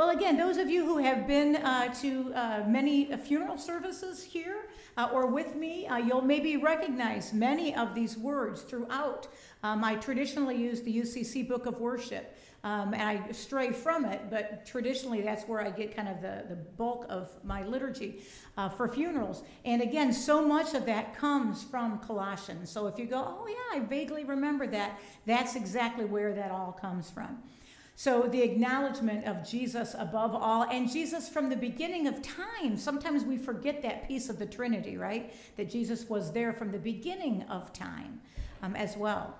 Well, again, those of you who have been to many funeral services here or with me, you'll maybe recognize many of these words throughout. I traditionally use the UCC Book of Worship, and I stray from it, but traditionally that's where I get kind of the bulk of my liturgy for funerals. And again, so much of that comes from Colossians. So if you go, oh yeah, I vaguely remember that, that's exactly where that all comes from. So the acknowledgement of Jesus above all, and Jesus from the beginning of time. Sometimes we forget that piece of the Trinity, right? That Jesus was there from the beginning of time as well.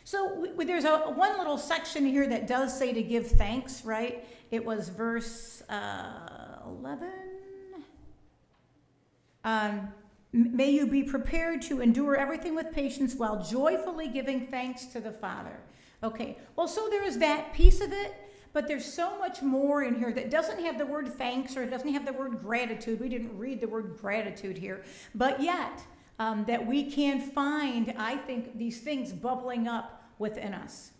So there's one little section here that does say to give thanks, right? It was verse 11. May you be prepared to endure everything with patience while joyfully giving thanks to the Father. Okay, well, so there is that piece of it, but there's so much more in here that doesn't have the word thanks or it doesn't have the word gratitude. We didn't read the word gratitude here, but yet that we can find, I think, these things bubbling up within us.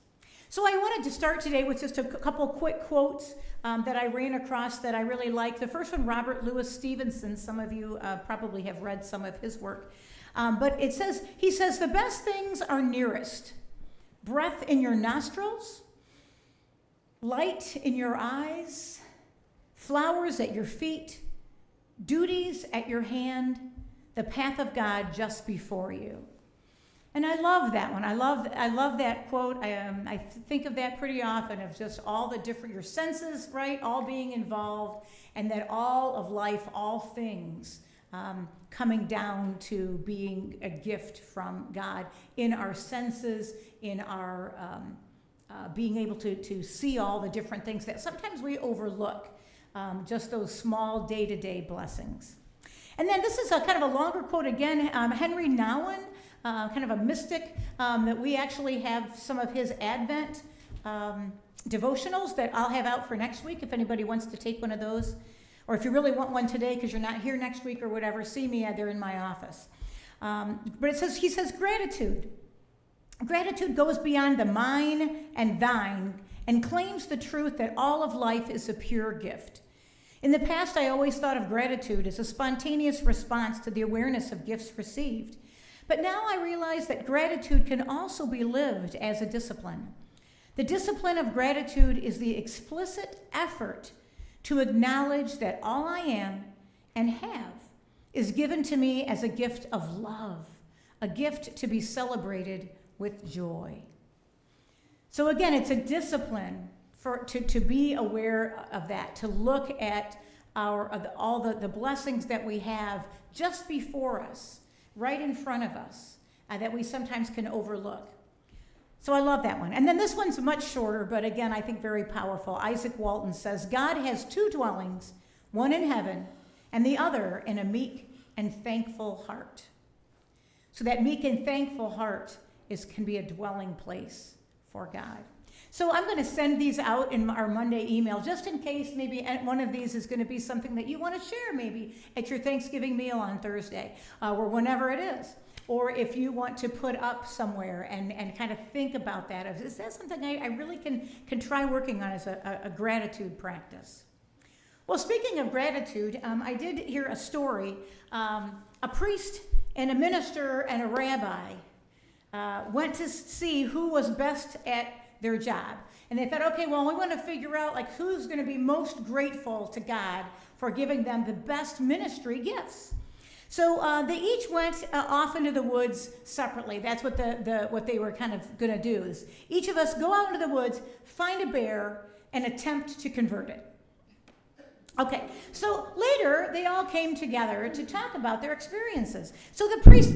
So I wanted to start today with just a couple quick quotes that I ran across that I really like. The first one, Robert Louis Stevenson. Some of you probably have read some of his work. But he says, the best things are nearest. Breath in your nostrils, light in your eyes, flowers at your feet, duties at your hand, the path of God just before you. And I love that one. I love that quote. I think of that pretty often, of just all the different, your senses, right, all being involved, and that all of life, all things, coming down to being a gift from God in our senses, in our being able to see all the different things that sometimes we overlook, just those small day-to-day blessings. And then this is a kind of a longer quote again, Henry Nouwen, kind of a mystic, that we actually have some of his Advent devotionals that I'll have out for next week if anybody wants to take one of those. Or if you really want one today because you're not here next week or whatever, see me, they're in my office. But he says, gratitude. Gratitude goes beyond the mine and thine and claims the truth that all of life is a pure gift. In the past, I always thought of gratitude as a spontaneous response to the awareness of gifts received. But now I realize that gratitude can also be lived as a discipline. The discipline of gratitude is the explicit effort to acknowledge that all I am and have is given to me as a gift of love, a gift to be celebrated with joy. So again, it's a discipline to be aware of that, to look at all the blessings that we have just before us, right in front of us, that we sometimes can overlook. So I love that one. And then this one's much shorter, but again, I think very powerful. Isaac Walton says, God has two dwellings, one in heaven and the other in a meek and thankful heart. So that meek and thankful heart can be a dwelling place for God. So I'm going to send these out in our Monday email, just in case maybe one of these is going to be something that you want to share maybe at your Thanksgiving meal on Thursday, or whenever it is. Or if you want to put up somewhere and kind of think about that. Is that something I really can try working on as a gratitude practice? Well, speaking of gratitude, I did hear a story. A priest and a minister and a rabbi went to see who was best at their job. And they thought, okay, well, we want to figure out like who's going to be most grateful to God for giving them the best ministry gifts. So they each went off into the woods separately. That's what what they were kind of going to do. Is each of us go out into the woods, find a bear, and attempt to convert it. Okay, so later they all came together to talk about their experiences. So the priest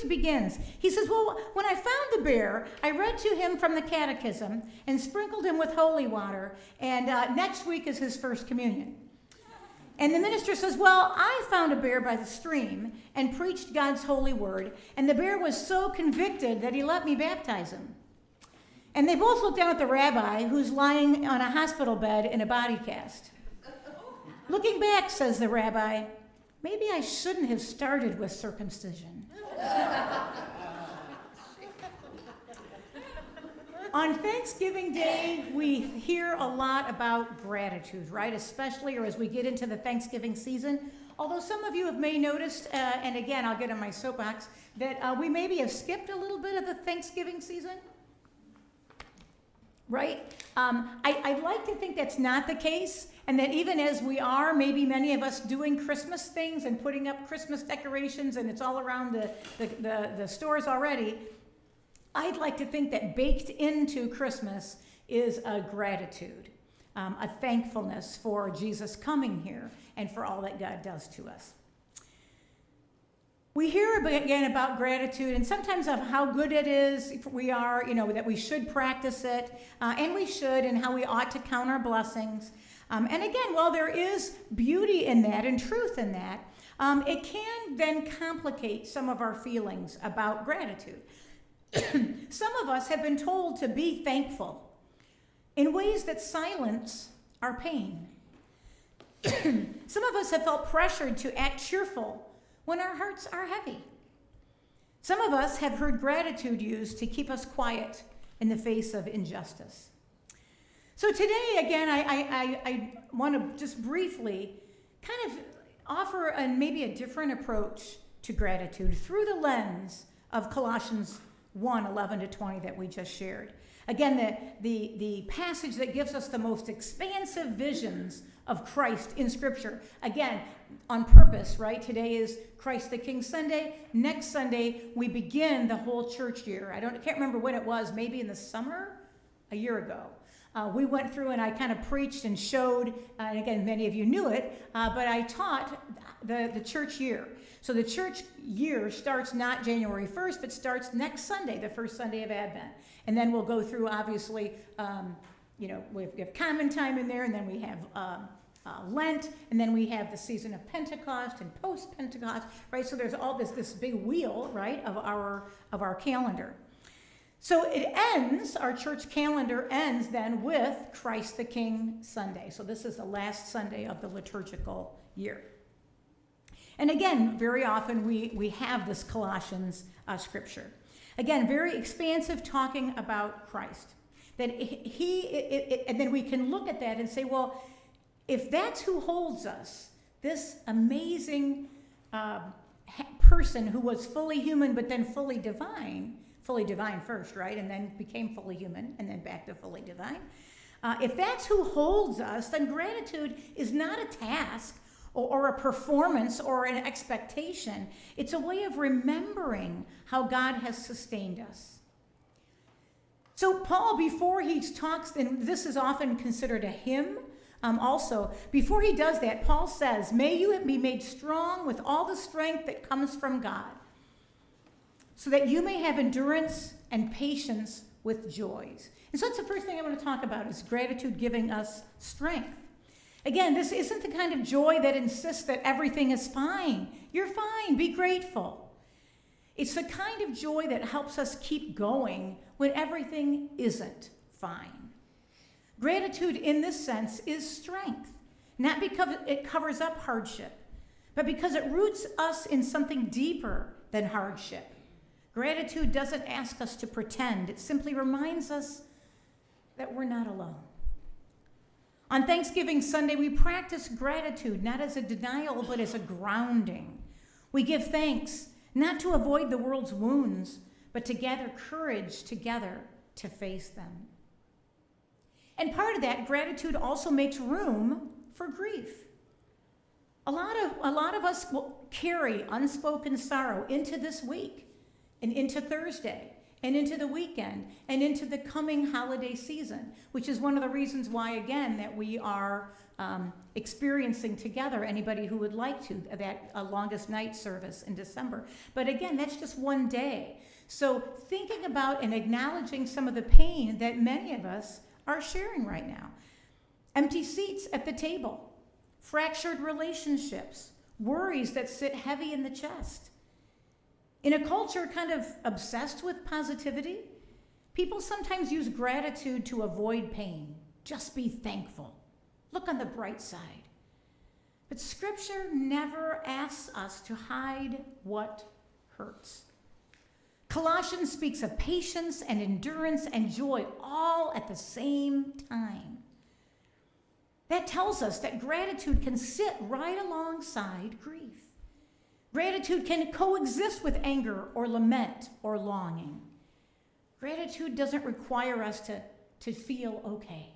begins. He says, well, when I found the bear, I read to him from the catechism and sprinkled him with holy water, and next week is his first communion. And the minister says, well, I found a bear by the stream and preached God's holy word, and the bear was so convicted that he let me baptize him. And they both looked down at the rabbi, who's lying on a hospital bed in a body cast. Looking back, says the rabbi, maybe I shouldn't have started with circumcision. On Thanksgiving Day, we hear a lot about gratitude, right? Especially, or as we get into the Thanksgiving season. Although some of you have may noticed, and again, I'll get on my soapbox, that we maybe have skipped a little bit of the Thanksgiving season, right? I'd like to think that's not the case, and that even as we are, maybe many of us doing Christmas things and putting up Christmas decorations, and it's all around the stores already, I'd like to think that baked into Christmas is a gratitude, a thankfulness for Jesus coming here and for all that God does to us. We hear again about gratitude and sometimes of how good it is if we are, that we should practice it, and we should, and how we ought to count our blessings. And again, while there is beauty in that and truth in that, it can then complicate some of our feelings about gratitude. Some of us have been told to be thankful in ways that silence our pain. Some of us have felt pressured to act cheerful when our hearts are heavy. Some of us have heard gratitude used to keep us quiet in the face of injustice. So today, again, I want to just briefly kind of offer maybe a different approach to gratitude through the lens of Colossians 1:11-20 that we just shared. Again, the passage that gives us the most expansive visions of Christ in Scripture. Again, on purpose, right? Today is Christ the King Sunday. Next Sunday, we begin the whole church year. I can't remember when it was, maybe in the summer, a year ago. We went through and I kind of preached and showed, and again, many of you knew it, but I taught the church year. So the church year starts not January 1st, but starts next Sunday, the first Sunday of Advent. And then we'll go through, obviously, we have common time in there, and then we have Lent, and then we have the season of Pentecost and post-Pentecost, right? So there's all this big wheel, right, of our calendar. So it ends, our church calendar ends then with Christ the King Sunday. So this is the last Sunday of the liturgical year. And again, very often we have this Colossians scripture. Again, very expansive, talking about Christ. That and then we can look at that and say, well, if that's who holds us, this amazing person who was fully human but then fully divine first, right, and then became fully human and then back to fully divine. If that's who holds us, then gratitude is not a task or a performance or an expectation. It's a way of remembering how God has sustained us. So Paul, before he talks, and this is often considered a hymn also, before he does that, Paul says, may you be made strong with all the strength that comes from God, so that you may have endurance and patience with joys. And so that's the first thing I want to talk about, is gratitude giving us strength. Again, this isn't the kind of joy that insists that everything is fine. You're fine, be grateful. It's the kind of joy that helps us keep going when everything isn't fine. Gratitude in this sense is strength, not because it covers up hardship, but because it roots us in something deeper than hardship. Gratitude doesn't ask us to pretend. It simply reminds us that we're not alone. On Thanksgiving Sunday, we practice gratitude, not as a denial, but as a grounding. We give thanks, not to avoid the world's wounds, but to gather courage together to face them. And part of that, gratitude also makes room for grief. A lot of us will carry unspoken sorrow into this week and into Thursday and into the weekend and into the coming holiday season, which is one of the reasons why, again, that we are experiencing together, anybody who would like to, that longest night service in December. But again, that's just one day. So thinking about and acknowledging some of the pain that many of us are sharing right now. Empty seats at the table, fractured relationships, worries that sit heavy in the chest. In a culture kind of obsessed with positivity, people sometimes use gratitude to avoid pain. Just be thankful. Look on the bright side. But Scripture never asks us to hide what hurts. Colossians speaks of patience and endurance and joy all at the same time. That tells us that gratitude can sit right alongside grief. Gratitude can coexist with anger or lament or longing. Gratitude doesn't require us to feel okay.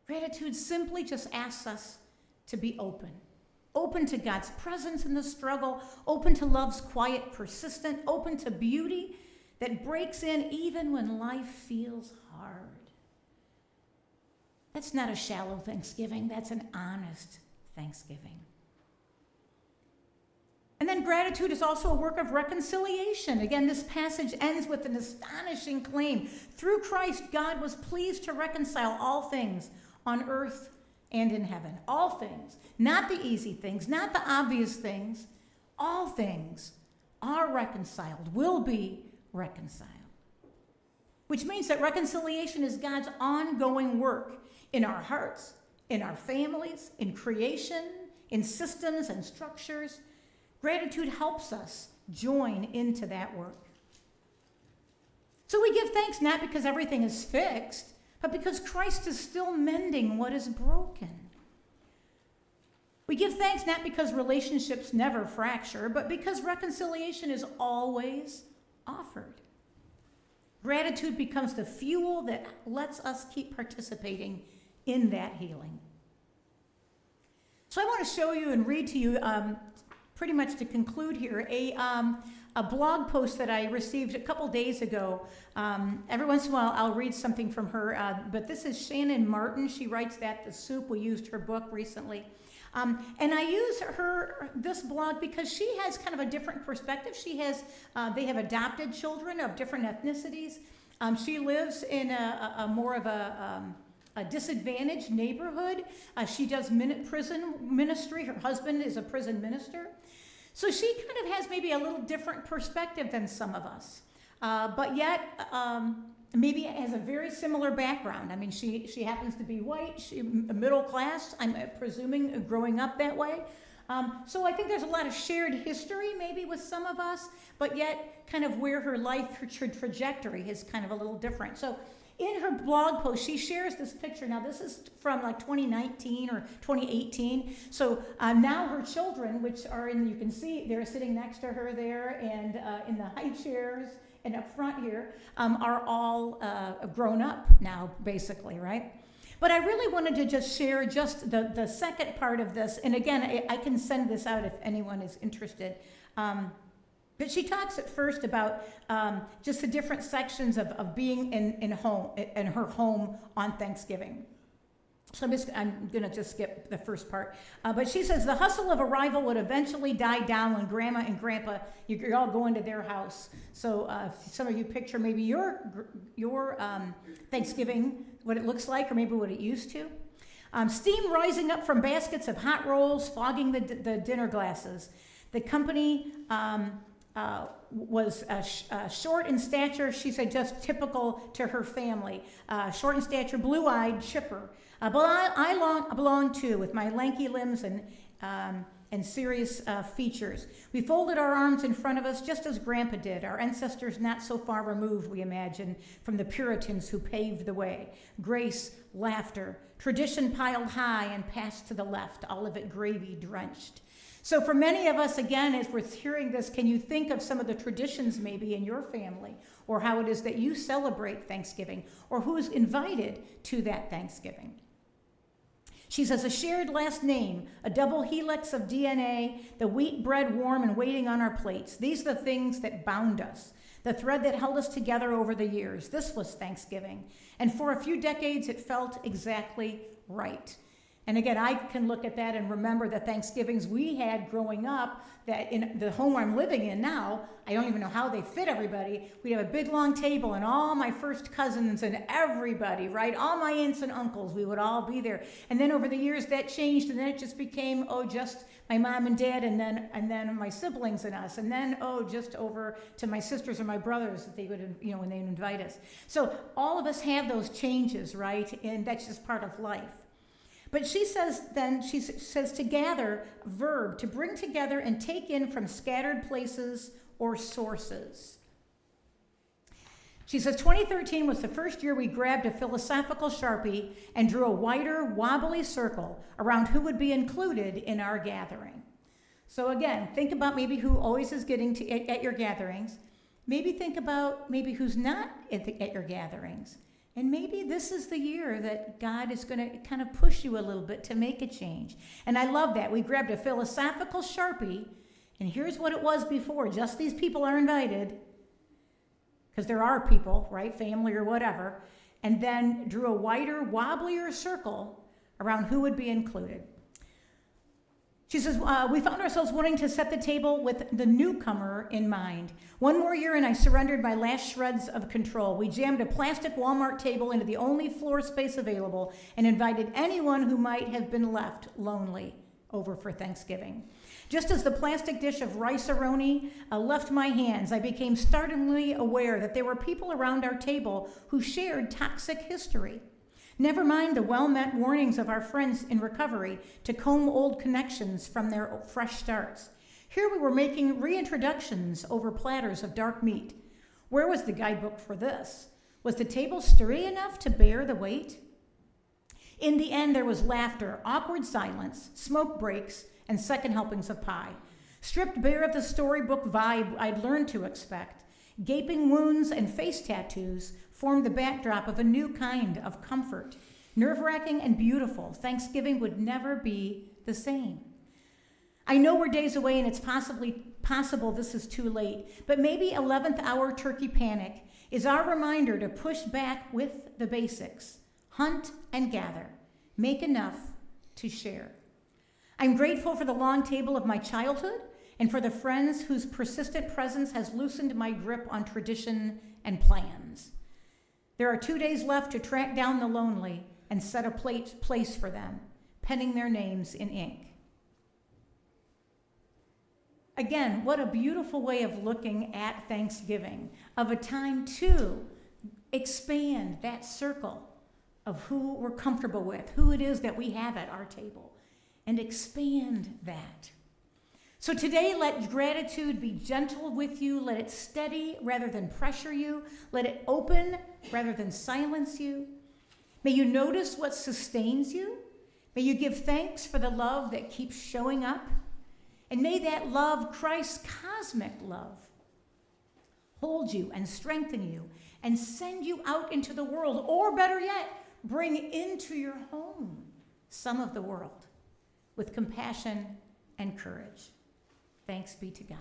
Gratitude simply just asks us to be open. Open to God's presence in the struggle, open to love's quiet persistence, open to beauty that breaks in even when life feels hard. That's not a shallow thanksgiving, that's an honest thanksgiving. And then gratitude is also a work of reconciliation. Again, this passage ends with an astonishing claim. Through Christ, God was pleased to reconcile all things on earth and in heaven. All things. Not the easy things, not the obvious things. All things are reconciled, will be reconciled. Which means that reconciliation is God's ongoing work in our hearts, in our families, in creation, in systems and structures. Gratitude helps us join into that work. So we give thanks not because everything is fixed, but because Christ is still mending what is broken. We give thanks not because relationships never fracture, but because reconciliation is always offered. Gratitude becomes the fuel that lets us keep participating in that healing. So I want to show you and read to you, pretty much to conclude here, a blog post that I received a couple days ago. Every once in a while I'll read something from her, but this is Shannon Martin. She writes that, The Soup. We used her book recently. And I use this blog because she has kind of a different perspective. They have adopted children of different ethnicities. She lives in a more of a disadvantaged neighborhood. She does prison ministry. Her husband is a prison minister. So she kind of has maybe a little different perspective than some of us. But yet, maybe has a very similar background. I mean, she happens to be white, middle class, I'm presuming, growing up that way. So I think there's a lot of shared history maybe with some of us, but yet kind of where her life, her trajectory is kind of a little different. So in her blog post, she shares this picture. Now, this is from like 2019 or 2018. So now her children, which are you can see, they're sitting next to her there and in the high chairs and up front here, are all grown up now, basically, right? But I really wanted to just share just the second part of this. And again, I can send this out if anyone is interested. But she talks at first about just the different sections of being in her home on Thanksgiving. So I'm going to just skip the first part. But she says, the hustle of arrival would eventually die down when Grandma and Grandpa, you're all going to their house. So some of you picture maybe your Thanksgiving, what it looks like, or maybe what it used to. Steam rising up from baskets of hot rolls, fogging the dinner glasses. The company was short in stature, she said, just typical to her family. Short in stature, blue-eyed, chipper. But I belong too, with my lanky limbs and serious features. We folded our arms in front of us just as Grandpa did, our ancestors not so far removed, we imagine, from the Puritans who paved the way. Grace, laughter, tradition piled high and passed to the left, all of it gravy drenched. So for many of us, again, as we're hearing this, can you think of some of the traditions maybe in your family, or how it is that you celebrate Thanksgiving, or who's invited to that Thanksgiving? She says, a shared last name, a double helix of DNA, the wheat bread warm and waiting on our plates. These are the things that bound us, the thread that held us together over the years. This was Thanksgiving. And for a few decades, it felt exactly right. And again, I can look at that and remember the Thanksgivings we had growing up, that in the home I'm living in now, I don't even know how they fit everybody. We'd have a big long table and all my first cousins and everybody, right? All my aunts and uncles, we would all be there. And then over the years that changed, and then it just became, just my mom and dad and then my siblings and us. And then, just over to my sisters or my brothers that they would, when they'd invite us. So all of us have those changes, right? And that's just part of life. But she says to gather, verb, to bring together and take in from scattered places or sources. She says, 2013 was the first year we grabbed a philosophical Sharpie and drew a wider, wobbly circle around who would be included in our gathering. So again, think about maybe who always is getting at your gatherings. Maybe think about maybe who's not at your gatherings. And maybe this is the year that God is going to kind of push you a little bit to make a change. And I love that. We grabbed a philosophical Sharpie, and here's what it was before. Just these people are invited, because there are people, right, family or whatever, and then drew a wider, wobblier circle around who would be included. She says, we found ourselves wanting to set the table with the newcomer in mind. One more year and I surrendered my last shreds of control. We jammed a plastic Walmart table into the only floor space available and invited anyone who might have been left lonely over for Thanksgiving. Just as the plastic dish of rice-a-roni left my hands, I became startlingly aware that there were people around our table who shared toxic history. Never mind the well-meant warnings of our friends in recovery to comb old connections from their fresh starts. Here we were making reintroductions over platters of dark meat. Where was the guidebook for this? Was the table sturdy enough to bear the weight? In the end, there was laughter, awkward silence, smoke breaks, and second helpings of pie. Stripped bare of the storybook vibe I'd learned to expect, gaping wounds and face tattoos formed the backdrop of a new kind of comfort. Nerve-wracking and beautiful, Thanksgiving would never be the same. I know we're days away and it's possible this is too late, but maybe 11th hour turkey panic is our reminder to push back with the basics. Hunt and gather. Make enough to share. I'm grateful for the long table of my childhood and for the friends whose persistent presence has loosened my grip on tradition and plans. There are 2 days left to track down the lonely and set a place for them, penning their names in ink. Again, what a beautiful way of looking at Thanksgiving, of a time to expand that circle of who we're comfortable with, who it is that we have at our table, and expand that. So today, let gratitude be gentle with you. Let it steady rather than pressure you. Let it open rather than silence you. May you notice what sustains you. May you give thanks for the love that keeps showing up. And may that love, Christ's cosmic love, hold you and strengthen you and send you out into the world, or better yet, bring into your home some of the world with compassion and courage. Thanks be to God.